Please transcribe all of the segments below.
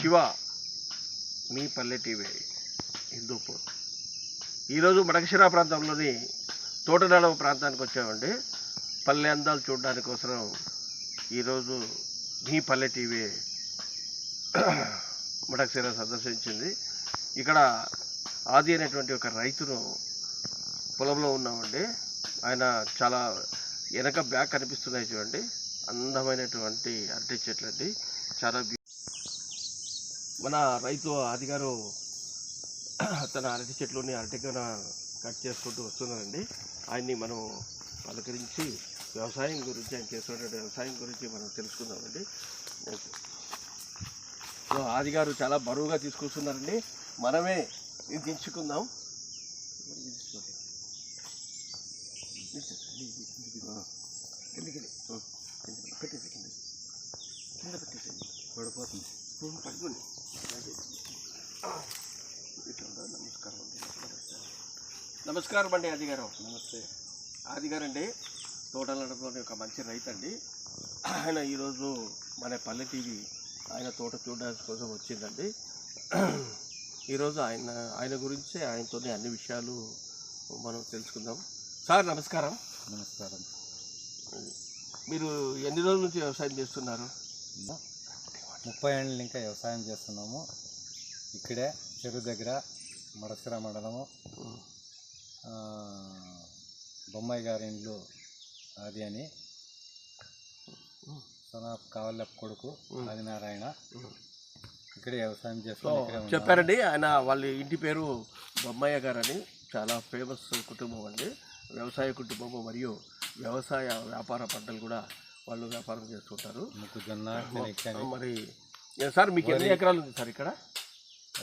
శివ మీ పల్లె టీవీ హిందూపూర్. ఈరోజు మడకశిరా ప్రాంతంలోని తోటనాడ ప్రాంతానికి వచ్చామండి. పల్లె అందాలు చూడడానికి కోసం ఈరోజు మీ పల్లె టీవీ మడకశిరా సందర్శించింది. ఇక్కడ ఆది అనేటువంటి ఒక రైతును పొలంలో ఉన్నామండి. ఆయన చాలా వెనక బ్యాగ్ కనిపిస్తున్నాయి చూడండి, అందమైనటువంటి అరటి చెట్లు అండి. చాలా మన రైతు ఆది గారు తన అరటి చెట్లుని అరటికన కట్ చేసుకుంటూ వస్తున్నారండి. ఆయన్ని మనం పలకరించి వ్యవసాయం గురించి, ఆయన చేస్తున్నటువంటి వ్యవసాయం గురించి మనం తెలుసుకుందామండి. సో ఆది గారు చాలా బరువుగా తీసుకొస్తున్నారండి. మనమే ఇది దించుకుందాం. పడిపోతుంది. పడుకోండి. నమస్కారం అండి ఆది గారు. నమస్తే. ఆది గారు అండి తోటలలోని ఒక మంచి రైతు అండి. ఆయన ఈరోజు మన పల్లె టీవీ ఆయన తోట చూడడానికి కోసం వచ్చిందండి. ఈరోజు ఆయన గురించి ఆయనతోనే అన్ని విషయాలు మనం తెలుసుకుందాం. సార్ నమస్కారం. నమస్కారం. మీరు ఎన్ని రోజుల నుంచి వ్యవసాయం చేస్తున్నారు? 30 ఏళ్ళు ఇంకా వ్యవసాయం చేస్తున్నాము. ఇక్కడే చెరువు దగ్గర మడకశిరా మండలము, బొమ్మాయి గారి ఇండ్లు అది అని సనాప్ కావల్లెప్ప కొడుకు ఆదినారాయణ ఇక్కడే వ్యవసాయం చేస్తున్నాం చెప్పారండి. ఆయన వాళ్ళ ఇంటి పేరు బొమ్మయ్య గారు అని, చాలా ఫేమస్ కుటుంబం అండి. వ్యవసాయ కుటుంబము మరియు వ్యవసాయ వ్యాపార పంటలు కూడా వాళ్ళు వ్యాపారం చేస్తుంటారు. మొక్కజొన్న. మరి సార్ మీకు ఎన్ని ఎకరాలు ఉంది సార్? ఇక్కడ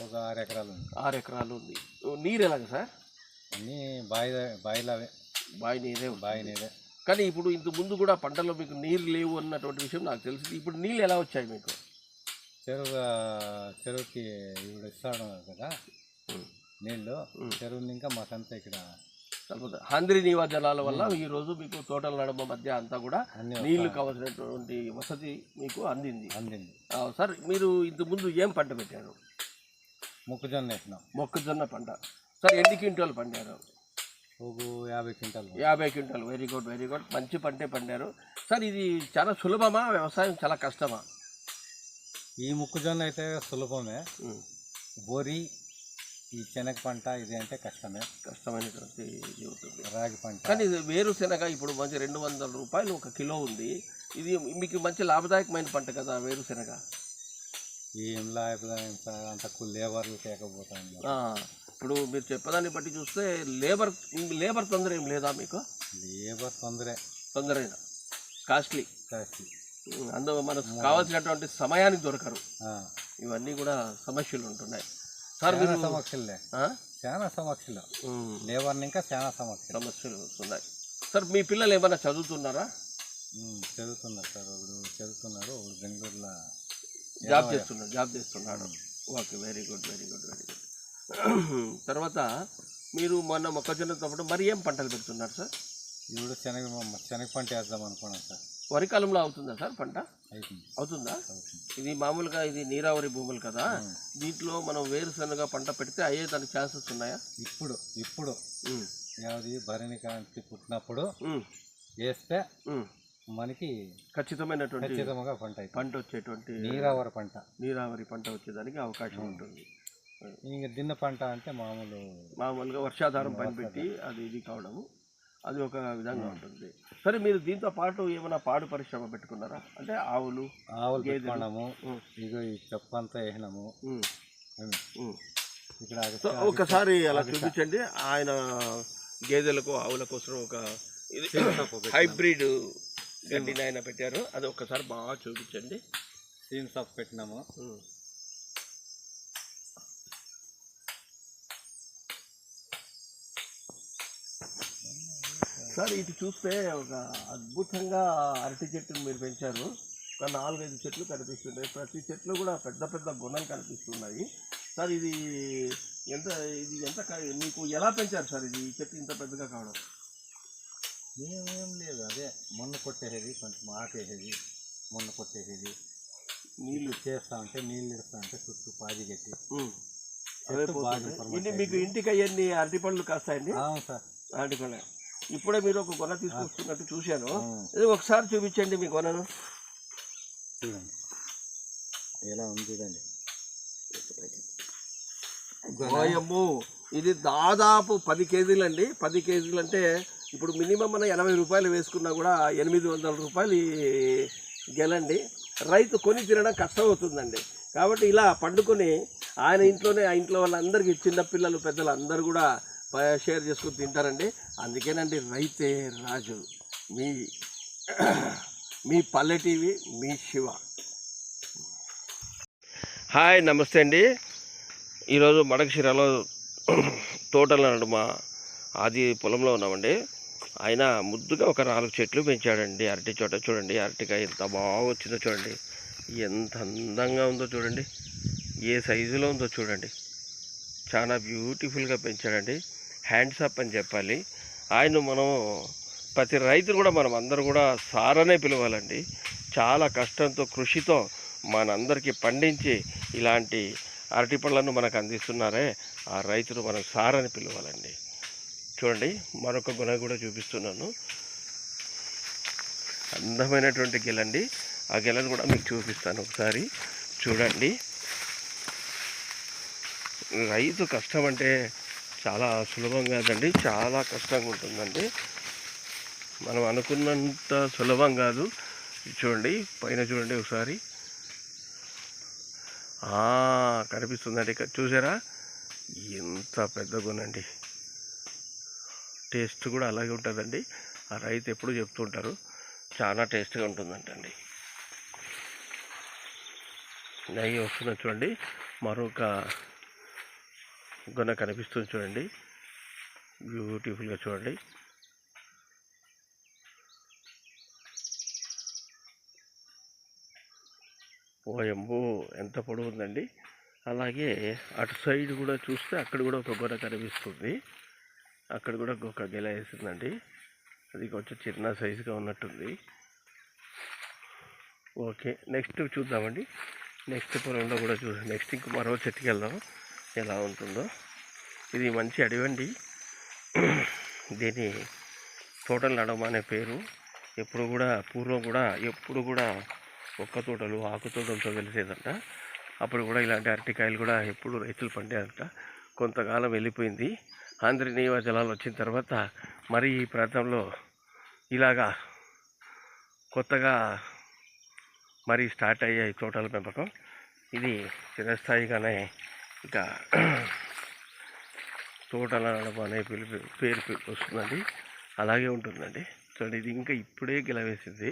ఒక 6 ఎకరాలు ఉంది. 6 ఎకరాలు ఉంది. నీరు ఎలాగ సార్? అన్నీ బావి నీరే. కానీ ఇప్పుడు ఇంత ముందు కూడా పంటల్లో మీకు నీరు లేవు అన్నటువంటి విషయం నాకు తెలిసింది. ఇప్పుడు నీళ్ళు ఎలా వచ్చాయి మీకు? చెరువుకి ఇప్పుడు ఇస్తాడు కదా నీళ్ళు. చెరువు ఇంకా మాకంతా ఇక్కడ హంద్రి నీవా జలాల వల్ల ఈరోజు మీకు తోటల నడుమ మధ్య అంతా కూడా నీళ్లు కావాల్సినటువంటి వసతి మీకు అందింది. సార్ మీరు ఇంత ముందు ఏం పంట పెట్టారు? మొక్కజొన్న వేసినాం. మొక్కజొన్న పంట. సార్ ఎన్ని క్వింటాలు పండారు? 50 quintal. 50 quintal. Very good, very good. మంచి పంటే పండారు. సార్ ఇది చాలా సులభమా, వ్యవసాయం చాలా కష్టమా? ఈ మొక్కజొన్న అయితే సులభమే. వరి, ఈ శనగ పంట ఇది అంటే కష్టమైనటువంటి ఇది అవుతుంది. రాగి పంట. కానీ వేరుశెనగ ఇప్పుడు మంచి 200 రూపాయలు ఒక కిలో ఉంది. ఇది మీకు మంచి లాభదాయకమైన పంట కదా వేరుశెనగ. ఏం లాభదాయం సార్, అంత లేబర్లు లేకపోతాయి. ఇప్పుడు మీరు చెప్పదాన్ని బట్టి చూస్తే లేబర్ తొందర ఏం లేదా మీకు? లేబర్ తొందరైనా కాస్ట్లీ. అందులో మనకు కావాల్సినటువంటి సమయానికి దొరకరు. ఇవన్నీ కూడా సమస్యలు ఉంటున్నాయి సార్. చాలా సమస్యలు లేబర్ ఇంకా చాలా సమస్యలు వస్తున్నాయి సార్. మీ పిల్లలు ఏమైనా చదువుతున్నారా? చదువుతున్నారు సార్. చదువుతున్నాడు, బెంగళూరులో జాబ్ చేస్తున్నాడు. Okay, very good, very good, very good. తర్వాత మీరు మొన్న మొక్కజొన్న తప్పుడు మరి ఏం పంటలు పెడుతున్నారు సార్? ఇప్పుడు శనగ పంట వేద్దాం అనుకున్నాం సార్. వరి కాలంలో అవుతుందా సార్ పంట? అవుతుందా? ఇది మామూలుగా ఇది నీరావరి భూములు కదా, దీంట్లో మనం వేరుశనగ పంట పెడితే అయ్యే దానికి ఛాన్సెస్ ఉన్నాయా? ఇప్పుడు భరణి కాంతి పుట్టినప్పుడు వేస్తే మనకి ఖచ్చితంగా పంట వచ్చేటువంటి నీరావరి పంట వచ్చేదానికి అవకాశం ఉంటుంది. ఇంకా దిన్న పంట అంటే మామూలుగా వర్షాధారం పని పెట్టి అది ఇది కావడము, అది ఒక విధంగా ఉంటుంది. సరే, మీరు దీంతో పాటు ఏమైనా పాడు పరిశ్రమ పెట్టుకున్నారా? అంటే ఆవులు పెట్టుకున్నాము. ఇగో ఈ చెప్పంతా వేసినాము ఇక్కడ. ఒకసారి అలా చూపించండి. ఆయన గేదెలకు ఆవుల కోసం ఒక హైబ్రిడ్ గడ్డిని ఆయన పెట్టారు. అది ఒక్కసారి బాగా చూపించండి. సీన్ షాప్ పెట్టినాము. సార్ ఇటు చూస్తే ఒక అద్భుతంగా అరటి చెట్టును మీరు పెంచారు. ఒక 4-5 చెట్లు కనిపిస్తున్నాయి. ప్రతి చెట్లు కూడా పెద్ద పెద్ద గుణాలు కనిపిస్తున్నాయి. సార్ ఇది ఎంత మీకు ఎలా పెంచారు సార్ ఇది చెట్టు ఇంత పెద్దగా కావడం? ఏం లేదు, అదే మొన్న కొట్టేసేది, కొంచెం ఆకేసేది, మొన్న కొట్టేసేది. నీళ్ళు చేస్తా ఉంటే నీళ్ళు ఇస్తా ఉంటే చుట్టూ పాది కట్టి అవే పోతుంది. మీకు ఇంటికి అయ్యండి అరటిపళ్ళు కాస్తాయండి? అవును సార్, అరటిపళ్ళ. ఇప్పుడే మీరు ఒక గొన తీసుకొస్తున్నట్టు చూశాను. ఇది ఒకసారి చూపించండి మీ గొనను. చూడండి ఎలా ఉంది చూడండి. ఓయమ్మో, ఇది దాదాపు 10 కేజీలు అండి. 10 కేజీలు అంటే ఇప్పుడు మినిమం మన 80 రూపాయలు వేసుకున్నా కూడా 800 రూపాయలు గెలండి. రైతు కొని తినడం కష్టం అవుతుందండి. కాబట్టి ఇలా పండుకొని ఆయన ఇంట్లోనే ఆ ఇంట్లో వాళ్ళందరికీ చిన్నపిల్లలు పెద్దలు అందరూ కూడా షేర్ చేసుకుని తింటారండి. అందుకేనండి రైతే రాజు. మీ పల్లె టీవీ, మీ శివ. హాయ్, నమస్తే అండి. ఈరోజు మడకశిరాలో తోటల నడుమ ఆది పొలంలో ఉన్నామండి. ఆయన ముద్దుగా ఒక 4 చెట్లు పెంచాడండి. అరటి చోట చూడండి, అరటికాయ ఎంత బాగా వచ్చిందో చూడండి, ఎంత అందంగా ఉందో చూడండి, ఏ సైజులో ఉందో చూడండి. చాలా బ్యూటిఫుల్గా పెంచాడండి. హ్యాండ్స్ అప్ అని చెప్పాలి. ఆయన మనం ప్రతి రైతును కూడా మనం అందరూ కూడా సారనే పిలవాలండి. చాలా కష్టంతో కృషితో మనందరికీ పండించి ఇలాంటి అరటి పళ్ళను మనకు అందిస్తున్నారే ఆ రైతును మనం సారని పిలవాలండి. చూడండి, మరొక గుణ కూడా చూపిస్తున్నాను. అందమైనటువంటి గెలండి. ఆ గెలను కూడా మీకు చూపిస్తాను, ఒకసారి చూడండి. రైతు కష్టం అంటే చాలా సులభం కాదండి, చాలా కష్టంగా ఉంటుందండి. మనం అనుకున్నంత సులభం కాదు. చూడండి, పైన చూడండి ఒకసారి, కనిపిస్తుందండి. ఇక్కడ చూసారా, ఎంత పెద్ద గునండి. టేస్ట్ కూడా అలాగే ఉంటుందండి. ఆ రైతు ఎప్పుడు చెప్తుంటారు చాలా టేస్ట్గా ఉంటుందంటండి. నెయ్యి వస్తున్నది చూడండి. మరొక గొన కనిపిస్తుంది చూడండి, బ్యూటిఫుల్గా చూడండి. ఓయమ్మో, ఎంత పొడవు ఉందండి. అలాగే అటు సైడ్ కూడా చూస్తే అక్కడ కూడా ఒక గొన కనిపిస్తుంది. అక్కడ కూడా ఒక గెల వేసిందండి. అది కొంచెం చిన్న సైజుగా ఉన్నట్టుంది. ఓకే, నెక్స్ట్ చూద్దామండి. నెక్స్ట్ పొలంలో కూడా నెక్స్ట్ ఇంక మరో చెట్టుకి వెళ్దాం, ఎలా ఉంటుందో. ఇది మంచి అడవండి. దీని తోటల నడమ అనే పేరు. ఎప్పుడు కూడా పూర్వం కూడా ఎప్పుడు కూడా ఒక్క తోటలు ఆకు తోటలతో వెలిసేదంట. అప్పుడు కూడా ఇలాంటి అరటికాయలు కూడా ఎప్పుడు రైతులు పండేదంట. కొంతకాలం వెళ్ళిపోయింది. ఆంధ్ర నీవా జలాలు వచ్చిన తర్వాత మరి ఈ ప్రాంతంలో ఇలాగా కొత్తగా మరి స్టార్ట్ అయ్యాయి తోటల పెంపకం. ఇది చిరస్థాయిగానే ఇంకా తోటల నడమ అనే పేరు వస్తుందండి. అలాగే ఉంటుందండి. చూడండి, ఇది ఇంకా ఇప్పుడే గెలవేసింది,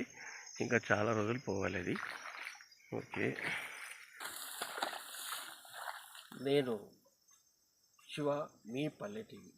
ఇంకా చాలా రోజులు పోవాలి అది. ఓకే, నేను శివ, మీ పల్లె టీవీ.